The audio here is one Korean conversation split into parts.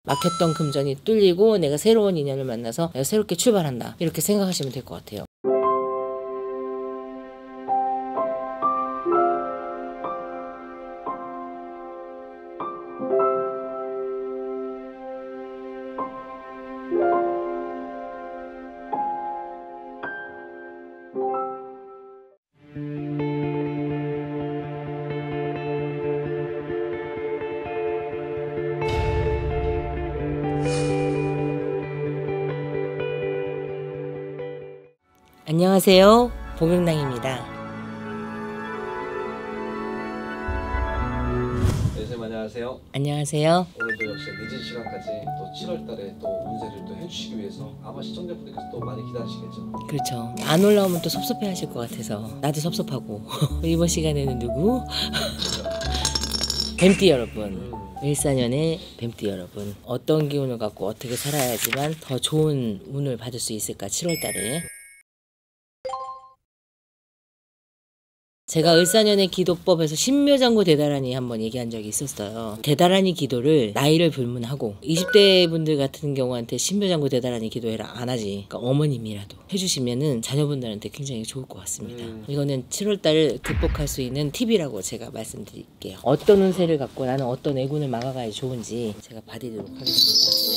막혔던 금전이 뚫리고 내가 새로운 인연을 만나서 내가 새롭게 출발한다, 이렇게 생각하시면 될 것 같아요. 안녕하세요, 복영랑입니다. 네, 선생님 안녕하세요. 안녕하세요. 오늘도 역시 늦은 시간까지 또 7월달에 또 운세를 또 해주시기 위해서 아마 시청자분들께서 또 많이 기다리시겠죠. 그렇죠. 안 올라오면 또 섭섭해 하실 것 같아서 나도 섭섭하고 이번 시간에는 누구? 뱀띠 여러분, 일사년의 뱀띠 여러분, 어떤 기운을 갖고 어떻게 살아야지만 더 좋은 운을 받을 수 있을까? 7월달에 제가 을사년의 기도법에서 신묘장구 대다라니 한번 얘기한 적이 있었어요. 대다라니 기도를 나이를 불문하고 20대 분들 같은 경우한테 신묘장구 대다라니 기도해라 안 하지. 그러니까 어머님이라도 해주시면은 자녀분들한테 굉장히 좋을 것 같습니다. 이거는 7월달 극복할 수 있는 팁이라고 제가 말씀드릴게요. 어떤 운세를 갖고 나는 어떤 애군을 막아가야 좋은지 제가 봐드리도록 하겠습니다.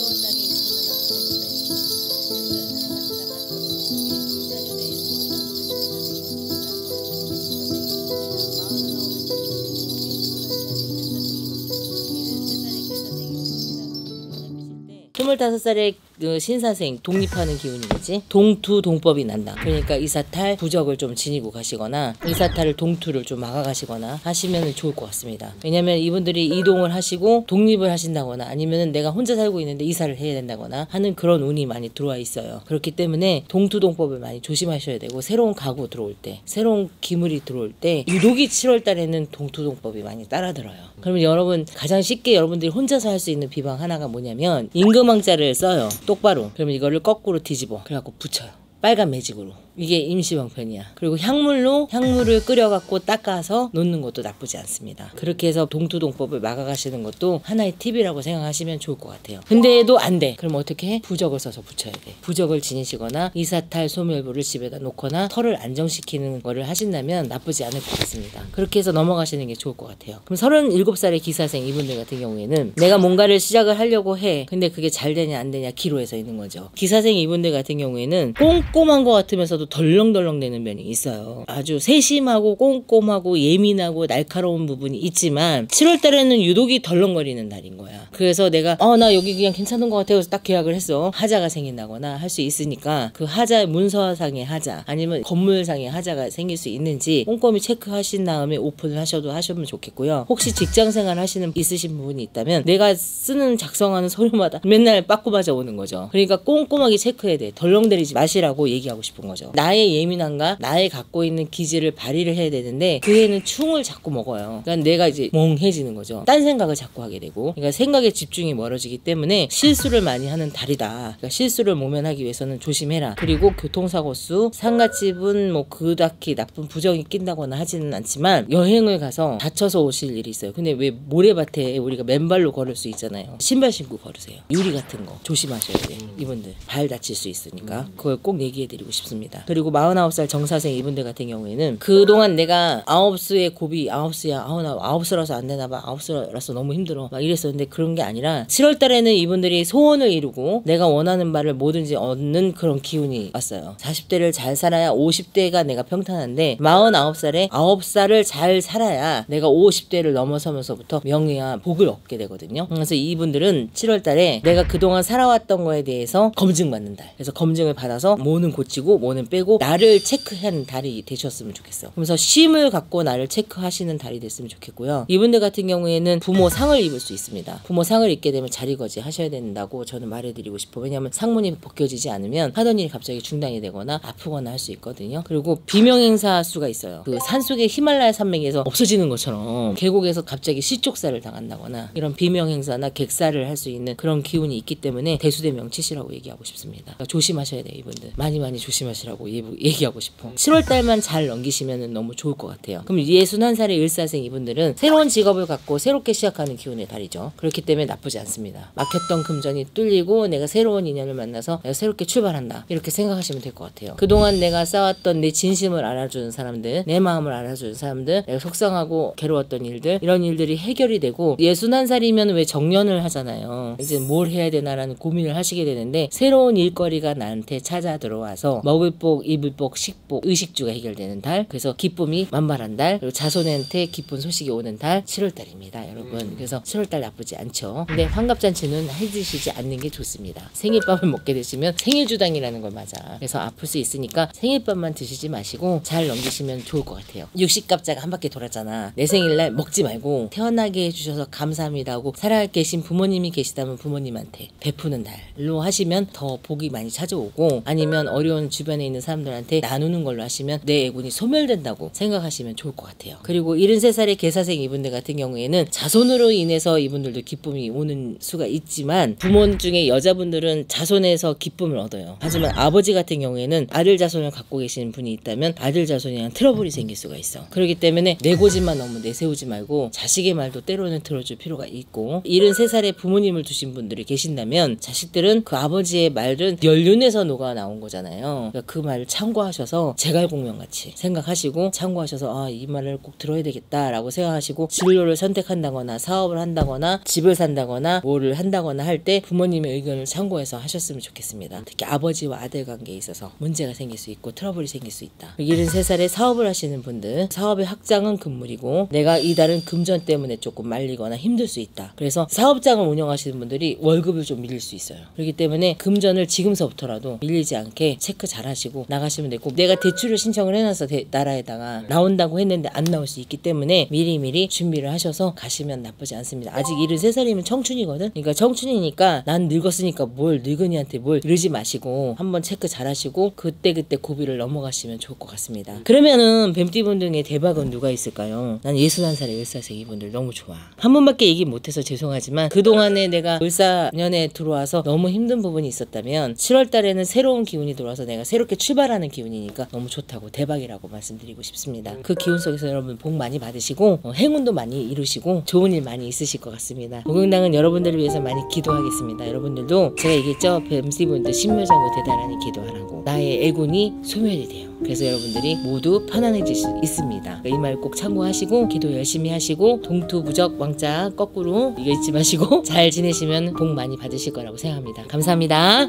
스물다섯 살의 그 신사생 독립하는 기운이겠지. 동투 동법이 난다. 그러니까 이사탈 부적을 좀 지니고 가시거나 이사탈을 동투를 좀 막아가시거나 하시면 좋을 것 같습니다. 왜냐면 이분들이 이동을 하시고 독립을 하신다거나 아니면은 내가 혼자 살고 있는데 이사를 해야 된다거나 하는 그런 운이 많이 들어와 있어요. 그렇기 때문에 동투 동법을 많이 조심하셔야 되고, 새로운 가구 들어올 때, 새로운 기물이 들어올 때 유독이 7월 달에는 동투 동법이 많이 따라들어요. 그러면 여러분 가장 쉽게 여러분들이 혼자서 할 수 있는 비방 하나가 뭐냐면 임금왕자를 써요. 똑바로. 그러면 이거를 거꾸로 뒤집어 그래갖고 붙여요. 빨간 매직으로. 이게 임시방편이야. 그리고 향물을 끓여갖고 닦아서 놓는 것도 나쁘지 않습니다. 그렇게 해서 동투동법을 막아가시는 것도 하나의 팁이라고 생각하시면 좋을 것 같아요. 근데도 안 돼. 그럼 어떻게 해? 부적을 써서 붙여야 돼. 부적을 지니시거나 이사탈 소멸부를 집에다 놓거나 털을 안정시키는 거를 하신다면 나쁘지 않을 것 같습니다. 그렇게 해서 넘어가시는 게 좋을 것 같아요. 그럼 37살의 기사생 이분들 같은 경우에는 내가 뭔가를 시작을 하려고 해. 근데 그게 잘 되냐 안 되냐 기로에서 있는 거죠. 기사생 이분들 같은 경우에는 꼼꼼한 것 같으면서도 덜렁덜렁 되는 면이 있어요. 아주 세심하고 꼼꼼하고 예민하고 날카로운 부분이 있지만 7월 달에는 유독이 덜렁거리는 날인 거야. 그래서 내가 나 여기 그냥 괜찮은 것 같아요. 딱 계약을 했어. 하자가 생긴다거나 할 수 있으니까 그 하자, 문서상의 하자 아니면 건물상의 하자가 생길 수 있는지 꼼꼼히 체크하신 다음에 오픈을 하시면 좋겠고요. 혹시 직장생활 있으신 부분이 있다면 내가 쓰는 작성하는 서류마다 맨날 빠꾸 맞아 오는 거죠. 그러니까 꼼꼼하게 체크해야 돼. 덜렁대리지 마시라고 얘기하고 싶은 거죠. 나의 예민함과 나의 갖고 있는 기질을 발휘를 해야 되는데 그 애는 충을 자꾸 먹어요. 그러니까 내가 이제 멍해지는 거죠. 딴 생각을 자꾸 하게 되고, 그러니까 생각에 집중이 멀어지기 때문에 실수를 많이 하는 달이다. 그러니까 실수를 모면하기 위해서는 조심해라. 그리고 교통사고 수, 상갓집은 뭐 그닥히 나쁜 부정이 낀다거나 하지는 않지만 여행을 가서 다쳐서 오실 일이 있어요. 근데 왜 모래밭에 우리가 맨발로 걸을 수 있잖아요. 신발 신고 걸으세요. 유리 같은 거 조심하셔야 돼. 이분들 발 다칠 수 있으니까 그걸 꼭 얘기해드리고 싶습니다. 그리고 49살 정사생 이분들 같은 경우에는 그동안 내가 9수의 고비, 9수야, 나 9수라서 안 되나 봐, 9수라서 너무 힘들어 막 이랬었는데 그런 게 아니라 7월 달에는 이분들이 소원을 이루고 내가 원하는 바를 뭐든지 얻는 그런 기운이 왔어요. 40대를 잘 살아야 50대가 내가 평탄한데 49살에 9살을 잘 살아야 내가 50대를 넘어서면서부터 명예와 복을 얻게 되거든요. 그래서 이분들은 7월 달에 내가 그동안 살아왔던 거에 대해서 검증받는 달. 그래서 검증을 받아서 뭐는 고치고 뭐는 빼고 나를 체크하는 달이 되셨으면 좋겠어. 그래서 쉼을 갖고 나를 체크하시는 달이 됐으면 좋겠고요. 이분들 같은 경우에는 부모 상을 입을 수 있습니다. 부모 상을 입게 되면 자리거지 하셔야 된다고 저는 말해드리고 싶어. 왜냐하면 상문이 벗겨지지 않으면 하던 일이 갑자기 중단이 되거나 아프거나 할 수 있거든요. 그리고 비명행사 수가 있어요. 그 산속의 히말라야 산맥에서 없어지는 것처럼 계곡에서 갑자기 시쪽살을 당한다거나 이런 비명행사나 객사를 할 수 있는 그런 기운이 있기 때문에 대수대명 치시라고 얘기하고 싶습니다. 그러니까 조심하셔야 돼요. 이분들 많이 조심하시라고 있다고 얘기하고 싶어. 7월달만 잘 넘기시면 너무 좋을 것 같아요. 그럼 61살의 을사생 이분들은 새로운 직업을 갖고 새롭게 시작하는 기운의 달이죠. 그렇기 때문에 나쁘지 않습니다. 막혔던 금전이 뚫리고 내가 새로운 인연을 만나서 내가 새롭게 출발한다, 이렇게 생각하시면 될 것 같아요. 그동안 내가 쌓았던 내 진심을 알아주는 사람들, 내 마음을 알아주는 사람들, 내가 속상하고 괴로웠던 일들, 이런 일들이 해결이 되고 61살이면 왜 정년을 하잖아요. 이제 뭘 해야 되나라는 고민을 하시게 되는데 새로운 일거리가 나한테 찾아 들어와서 먹을 복, 입을 복, 식복, 의식주가 해결되는 달, 그래서 기쁨이 만발한 달, 그리고 자손한테 기쁜 소식이 오는 달 7월달입니다 여러분. 그래서 7월달 나쁘지 않죠. 근데 환갑잔치는 해드시지 않는 게 좋습니다. 생일밥을 먹게 되시면 생일주당이라는 걸 맞아. 그래서 아플 수 있으니까 생일밥만 드시지 마시고 잘 넘기시면 좋을 것 같아요. 60갑자가 한 바퀴 돌았잖아. 내 생일날 먹지 말고 태어나게 해주셔서 감사합니다 하고 살아계신 부모님이 계시다면 부모님한테 베푸는 달로 하시면 더 복이 많이 찾아오고, 아니면 어려운 주변에 있는 사람들한테 나누는 걸로 하시면 내 애군이 소멸된다고 생각하시면 좋을 것 같아요. 그리고 73살의 계사생 이분들 같은 경우에는 자손으로 인해서 이분들도 기쁨이 오는 수가 있지만 부모 중에 여자분들은 자손에서 기쁨을 얻어요. 하지만 아버지 같은 경우에는 아들 자손을 갖고 계신 분이 있다면 아들 자손이랑 트러블이 생길 수가 있어. 그렇기 때문에 내 고집만 너무 내세우지 말고 자식의 말도 때로는 들어줄 필요가 있고, 73살에 부모님을 두신 분들이 계신다면 자식들은 그 아버지의 말은 연륜에서 녹아 나온 거잖아요. 그러니까 그 말을 참고하셔서 제갈공명같이 생각하시고 참고하셔서 이 말을 꼭 들어야 되겠다라고 생각하시고 진로를 선택한다거나 사업을 한다거나 집을 산다거나 뭐를 한다거나 할 때 부모님의 의견을 참고해서 하셨으면 좋겠습니다. 특히 아버지와 아들 관계에 있어서 문제가 생길 수 있고 트러블이 생길 수 있다. 73살에 사업을 하시는 분들, 사업의 확장은 금물이고 내가 이달은 금전 때문에 조금 말리거나 힘들 수 있다. 그래서 사업장을 운영하시는 분들이 월급을 좀 밀릴 수 있어요. 그렇기 때문에 금전을 지금서부터라도 밀리지 않게 체크 잘 하시고 나가시면 되고, 내가 대출을 신청을 해놔서 나라에다가 나온다고 했는데 안 나올 수 있기 때문에 미리미리 준비를 하셔서 가시면 나쁘지 않습니다. 아직 73살이면 청춘이거든. 그러니까 청춘이니까 난 늙었으니까 뭘 늙은이한테 뭘 이러지 마시고 한번 체크 잘 하시고 그때그때 고비를 넘어가시면 좋을 것 같습니다. 그러면은 뱀띠분 중에 대박은 누가 있을까요? 난 61살의 을사생 이분들 너무 좋아. 한 번밖에 얘기 못해서 죄송하지만 그동안에 내가 을사년에 들어와서 너무 힘든 부분이 있었다면 7월달에는 새로운 기운이 들어와서 내가 새롭게 출발하는 기운이니까 너무 좋다고 대박이라고 말씀드리고 싶습니다. 그 기운 속에서 여러분 복 많이 받으시고 행운도 많이 이루시고 좋은 일 많이 있으실 것 같습니다. 목욕당은 여러분들을 위해서 많이 기도하겠습니다. 여러분들도 제가 얘기했죠? 뱀띠분들 신묘자고 대단하니 기도하라고. 나의 애군이 소멸이 돼요. 그래서 여러분들이 모두 편안해질 수 있습니다. 이 말 꼭 참고하시고 기도 열심히 하시고 동투부적 왕자 거꾸로 이거 잊지 마시고 잘 지내시면 복 많이 받으실 거라고 생각합니다. 감사합니다.